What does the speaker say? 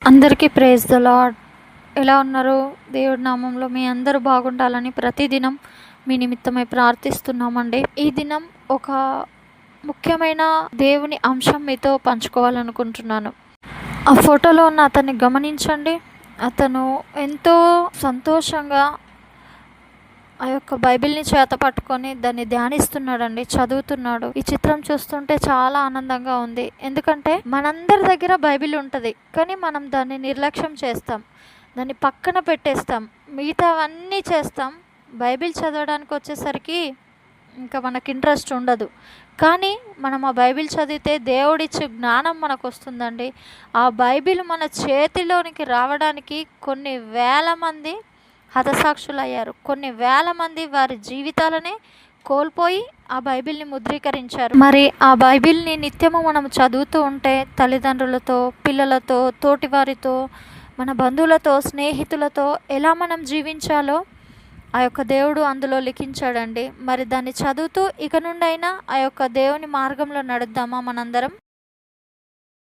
అందరికీ praise the lord. ఎలా ఉన్నారు? దేవుడి నామంలో మీ అందరూ బాగుండాలని ప్రతిదినం మీ నిమిత్తమై ప్రార్థిస్తున్నామండి. ఈ దినం ఒక ముఖ్యమైన దేవుని అంశం మీతో పంచుకోవాలనుకుంటున్నాను. ఆ ఫోటోలో ఉన్న అతన్ని గమనించండి. అతను ఎంతో సంతోషంగా ఆ యొక్క బైబిల్ని చేత పట్టుకొని దాన్ని ధ్యానిస్తున్నాడండి, చదువుతున్నాడు. ఈ చిత్రం చూస్తుంటే చాలా ఆనందంగా ఉంది. ఎందుకంటే మనందరి దగ్గర బైబిల్ ఉంటుంది, కానీ మనం దాన్ని నిర్లక్ష్యం చేస్తాం, దాన్ని పక్కన పెట్టేస్తాం, మిగతావన్నీ చేస్తాం. బైబిల్ చదవడానికి వచ్చేసరికి ఇంకా మనకి ఇంట్రెస్ట్ ఉండదు. కానీ మనం ఆ బైబిల్ చదివితే దేవుడిచ్చే జ్ఞానం మనకు వస్తుందండి. ఆ బైబిల్ మన చేతిలోనికి రావడానికి కొన్ని వేల మంది హతసాక్షులయ్యారు. కొన్ని వేల మంది వారి జీవితాలనే కోల్పోయి ఆ బైబిల్ని ముద్రీకరించారు. మరి ఆ బైబిల్ని నిత్యము మనం చదువుతూ ఉంటే తల్లిదండ్రులతో, పిల్లలతో, తోటివారితో, మన బంధువులతో, స్నేహితులతో ఎలా మనం జీవించాలో ఆ యొక్క దేవుడు అందులో లిఖించాడండి. మరి దాన్ని చదువుతూ ఇక నుండైనా ఆ యొక్క దేవుని మార్గంలో నడుద్దామా మనందరం?